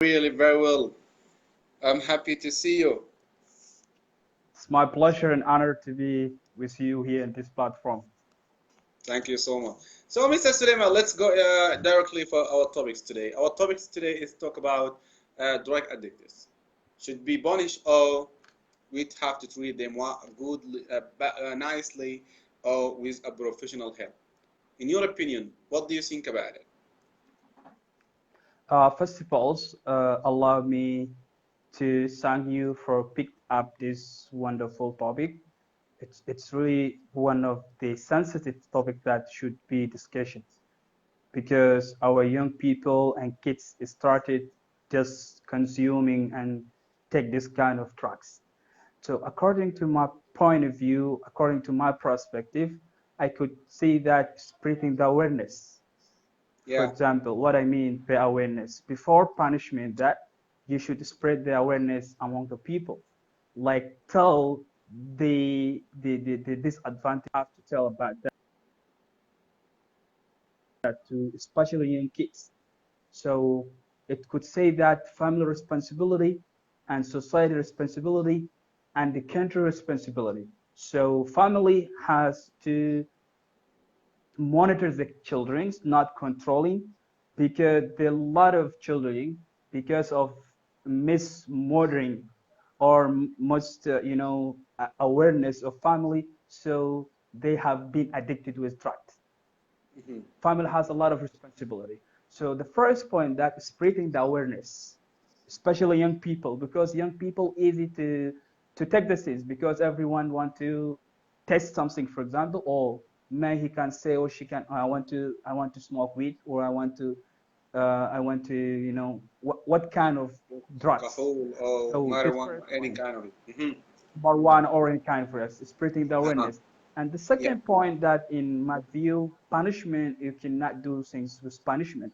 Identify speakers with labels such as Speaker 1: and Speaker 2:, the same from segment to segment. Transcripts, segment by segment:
Speaker 1: Really very well. I'm happy to see you.
Speaker 2: It's my pleasure and honor to be with you here in this platform.
Speaker 1: Thank you so much. So, Mr. Sulema, let's go directly for our topics today. Our topics today is talk about drug addicts. Should be punished or we have to treat them good, nicely, or with a professional help. In your opinion, what do you think about it?
Speaker 2: First of all, allow me to thank you for pick up this wonderful topic. It's really one of the sensitive topics that should be discussed because our young people and kids started just consuming and take this kind of drugs. So according to my point of view, according to my perspective, I could see that spreading the awareness. For
Speaker 1: Yeah.
Speaker 2: example, what I mean by awareness, before punishment, that you should spread the awareness among the people, like tell the disadvantage you have to tell about that to especially young kids. So it could say that family responsibility and society responsibility and the country responsibility. So family has to monitor the children, not controlling, because there are a lot of children because of mismonitoring or most awareness of family, so they have been addicted with drugs.
Speaker 1: Mhm.
Speaker 2: Family has a lot of responsibility. So the first point that is spreading the awareness, especially young people, because young people easy to take decisions because everyone want to test something, for example, or man he can say or she can I want to smoke weed or I want to what kind of drugs.
Speaker 1: Alcohol or
Speaker 2: So this
Speaker 1: marijuana,
Speaker 2: first
Speaker 1: any
Speaker 2: point,
Speaker 1: kind of it. Mhm.
Speaker 2: marijuana or any kind for us, spreading the
Speaker 1: Uh-huh.
Speaker 2: awareness. And the
Speaker 1: Yeah.
Speaker 2: second point that in my view, punishment, you cannot do things with punishment,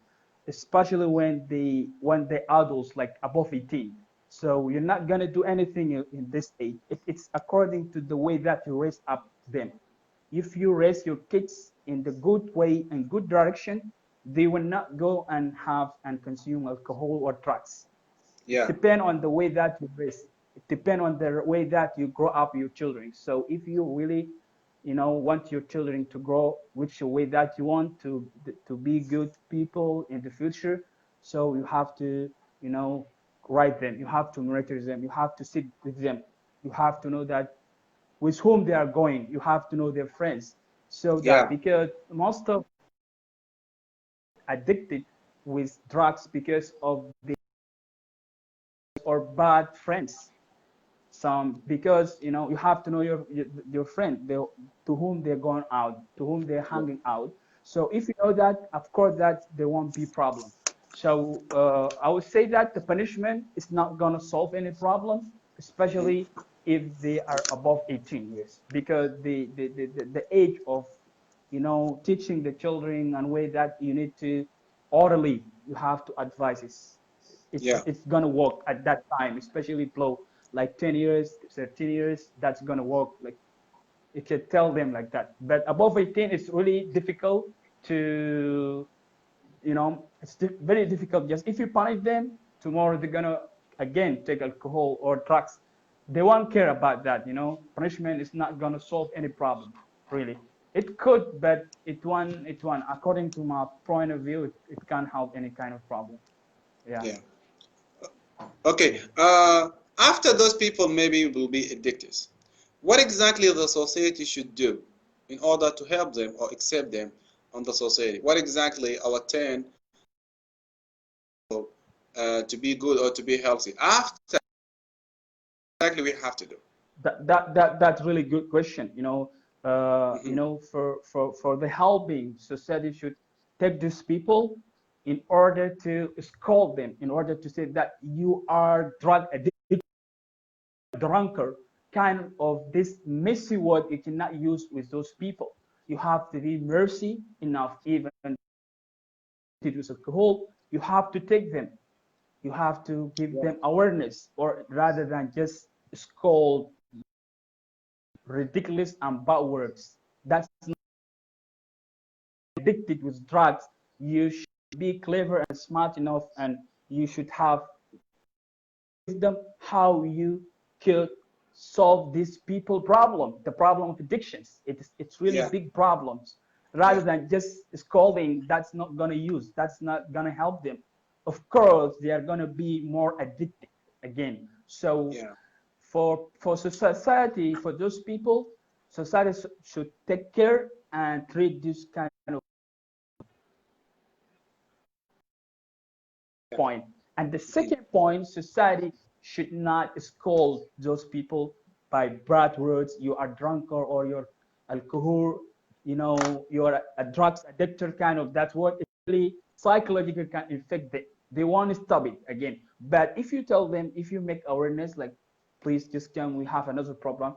Speaker 2: especially when the adults like above 18. So you're not gonna do anything in this age. It's according to the way that you raise up them. If you raise your kids in the good way and good direction, they will not go and have and consume alcohol or drugs. It
Speaker 1: Yeah.
Speaker 2: depends on the way that you raise. It depends on the way that you grow up your children. So if you really, want your children to grow which way that you want to be good people in the future, so you have to, write them. You have to nurture them. You have to sit with them. You have to know that with whom they are going. You have to know their friends. So that
Speaker 1: Yeah.
Speaker 2: because most of addicted with drugs because of the or bad friends, some because you have to know your friend to whom they're going out, to whom they're
Speaker 1: Yeah.
Speaker 2: hanging out. So if you know that, of course that there won't be problem. So I would say that the punishment is not going to solve any problem,
Speaker 1: Mhm.
Speaker 2: especially if they are above 18 years, because the age of teaching the children and way that you need to orderly you have to advise is
Speaker 1: Yeah.
Speaker 2: it's gonna work at that time, especially below like 10 years, 13 years, that's gonna work. Like you can tell them like that. But above 18, it's really difficult to, it's very difficult. Just if you punish them, tomorrow they're gonna again take alcohol or drugs. They won't care about that. Punishment is not gonna solve any problem, really. It could, but it won't. According to my point of view, it can't help any kind of problem. Yeah.
Speaker 1: Yeah. Okay. After those people maybe will be addicted. What exactly the society should do in order to help them or accept them on the society? What exactly our turn to be good or to be healthy? After exactly we have to do.
Speaker 2: That's really good question.
Speaker 1: Mhm.
Speaker 2: For the helping, society should take these people in order to scold them, in order to say that you are drug addicted, drunkard, kind of this messy word you cannot use with those people. You have to be mercy enough, even with alcohol. You have to take them. You have to give
Speaker 1: Yeah.
Speaker 2: them awareness, or rather than just scold ridiculous and bad words. That's addicted with drugs. You should be clever and smart enough, and you should have them how you could solve this people problem, the problem of addictions. It's really
Speaker 1: yeah,
Speaker 2: big problems.
Speaker 1: yeah,
Speaker 2: Rather than just scolding, that's not gonna use. That's not gonna help them. Of course, they are gonna be more addicted again. So
Speaker 1: yeah,
Speaker 2: for society, for those people, society should take care and treat this kind of
Speaker 1: yeah.
Speaker 2: point. And the
Speaker 1: Mhm.
Speaker 2: second point, society should not scold those people by bad words. You are drunk or you're alcohol, you're a drugs addicted kind of that word. It really psychological can affect them. They want to stop it again. But if you tell them, if you make awareness, like, please just come, we have another problem.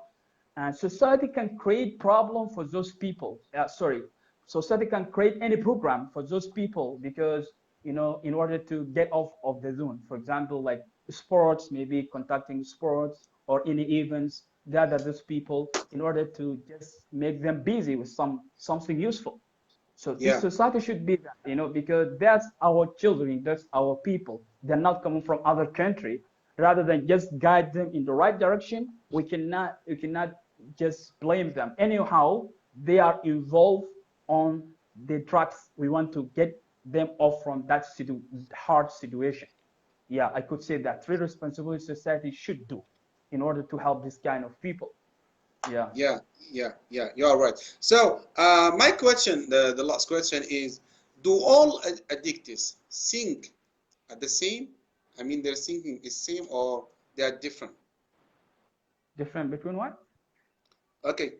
Speaker 2: And society can create problem for those people. Society can create any program for those people because in order to get off of the zone. For example, like sports, maybe contacting sports or any events, gather those people in order to just make them busy with something useful. So this
Speaker 1: Yeah,
Speaker 2: society should be that, because that's our children, that's our people. They're not coming from other country. Rather than just guide them in the right direction, we cannot just blame them. Anyhow, they are involved on the drugs. We want to get them off from that hard situation. Yeah, I could say that three responsibility society should do in order to help this kind of people. Yeah.
Speaker 1: yeah, yeah, yeah. You are right. So, my question, the last question is, do all addictees think at the same? I mean, their thinking is same or they are different?
Speaker 2: Different between what?
Speaker 1: Okay.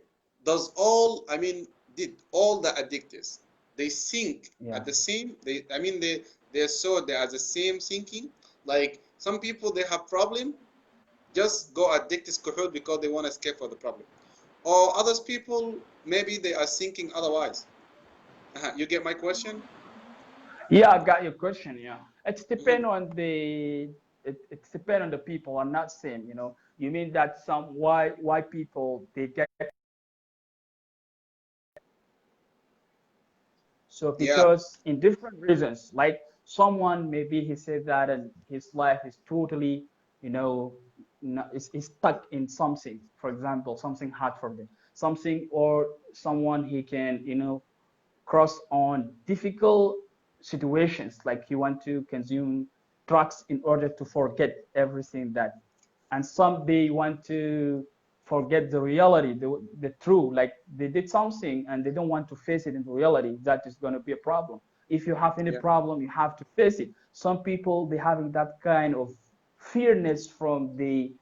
Speaker 1: Does all, I mean, did all the addictees, they think
Speaker 2: Yeah.
Speaker 1: at the same? I mean, they are the same thinking. Like some people, they have problem, just go addict to alcohol because they want to escape for the problem. Or others people, maybe they are thinking otherwise. You get my question?
Speaker 2: Yeah, I got your question. Yeah, it's
Speaker 1: Mhm.
Speaker 2: depend on it's depend on the people. I'm not saying, you mean that some why people they get so
Speaker 1: Yeah,
Speaker 2: because in different reasons, like someone maybe he said that and his life is totally, you know, is stuck in something. For example, something hard for them, something or someone he can, cross on difficult situations like you want to consume drugs in order to forget everything that and some they want to forget the reality, the true, like they did something and they don't want to face it in reality. That is going to be a problem. If you have any
Speaker 1: yeah,
Speaker 2: problem you have to face it. Some people they having that kind of fearness from the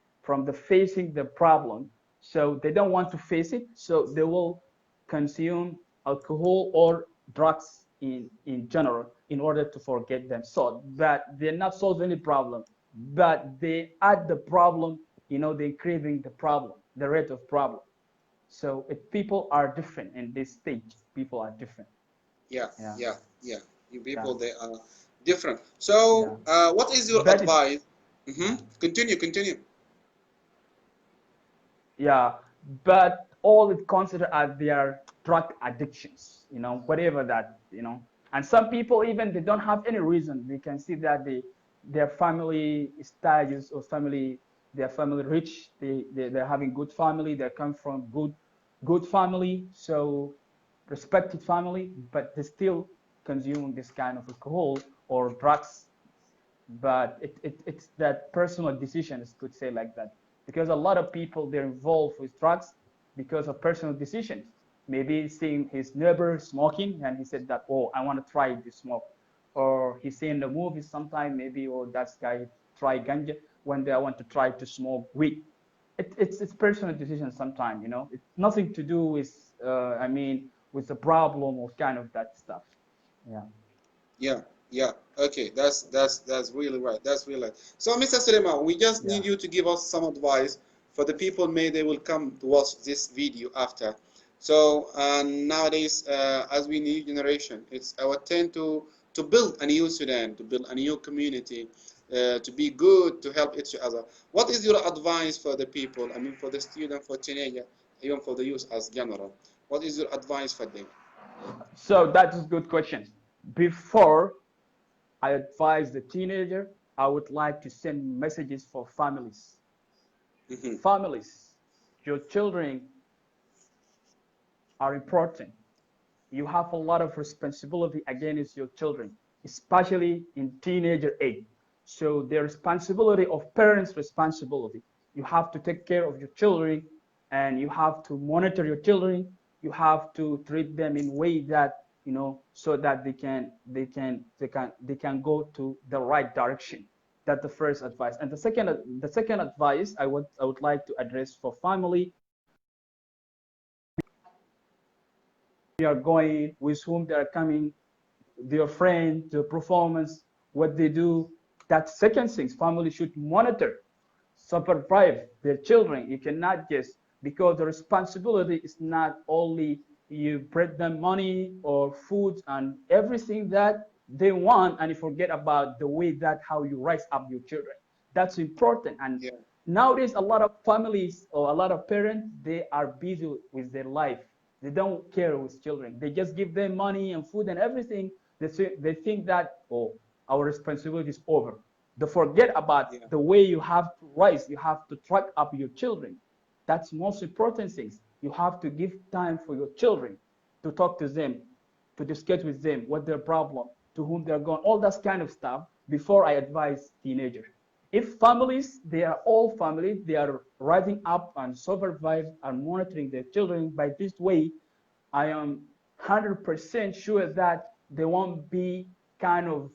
Speaker 2: facing the problem, so they don't want to face it, so they will consume alcohol or drugs in general in order to forget them. So that they're not solving any problem, but they add the problem, they're increasing the problem, the rate of problem. So people are different in this stage. People are different.
Speaker 1: yeah,
Speaker 2: Yeah,
Speaker 1: yeah, yeah. You
Speaker 2: yeah,
Speaker 1: people, they are different.
Speaker 2: yeah.
Speaker 1: So, what is your
Speaker 2: But it,
Speaker 1: advice?
Speaker 2: yeah.
Speaker 1: Continue, continue.
Speaker 2: Yeah, but all it considered as their drug addictions, whatever that, And some people even they don't have any reason. We can see that their family status or their family rich, they're having good family, they come from good family, so respected family, but they still consuming this kind of alcohol or drugs, but it's that personal decisions, could say like that, because a lot of people they're involved with drugs because of personal decisions. Maybe seeing his neighbor smoking and he said that, oh, I want to try this smoke, or he's seeing the movie sometime maybe, or that guy try ganja one day I want to try to smoke weed. It's personal decision sometimes, it's nothing to do with with the problem or kind of that stuff. Yeah.
Speaker 1: Yeah, yeah. Okay, that's really right. That's really right. So, Mr. Suleiman, we just
Speaker 2: Yeah.
Speaker 1: need you to give us some advice for the people. May they will come to watch this video after. So, nowadays, as we new generation, it's our turn to build a new Sudan, to build a new community, to be good, to help each other. What is your advice for the people? I mean, for the student, for teenager, even for the youth as general. What is your advice for them?
Speaker 2: So that is a good question. Before I advise the teenager, I would like to send messages for families.
Speaker 1: Hmm.
Speaker 2: Families, your children are important. You have a lot of responsibility against your children, especially in teenager age. So the responsibility of parents' responsibility. You have to take care of your children, and you have to monitor your children. You have to treat them in a way that so that they can go to the right direction. That's the first advice. And the second advice I would like to address for family, they are going, with whom they are coming, their friend, their performance, what they do. That second thing, family should monitor, supervise their children. You cannot just, because the responsibility is not only you bring them money or food and everything that they want, and you forget about the way that how you raise up your children. That's important. And
Speaker 1: Yeah.
Speaker 2: nowadays, a lot of families or a lot of parents, they are busy with their life. They don't care with children. They just give them money and food and everything. They think that, oh, our responsibility is over. They forget about
Speaker 1: Yeah.
Speaker 2: the way you have to raise, you have to track up your children. That's most important things. You have to give time for your children, to talk to them, to discuss with them what their problem, to whom they're going, all that kind of stuff before I advise teenagers. If families, they are all families, they are rising up and supervise and monitoring their children by this way, I am 100% sure that they won't be kind of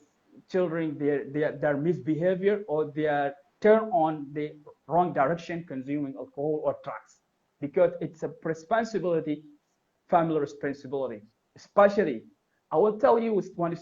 Speaker 2: children their misbehavior, or they are turn on the wrong direction consuming alcohol or drugs, because it's a responsibility, family responsibility. Especially, I will tell you with one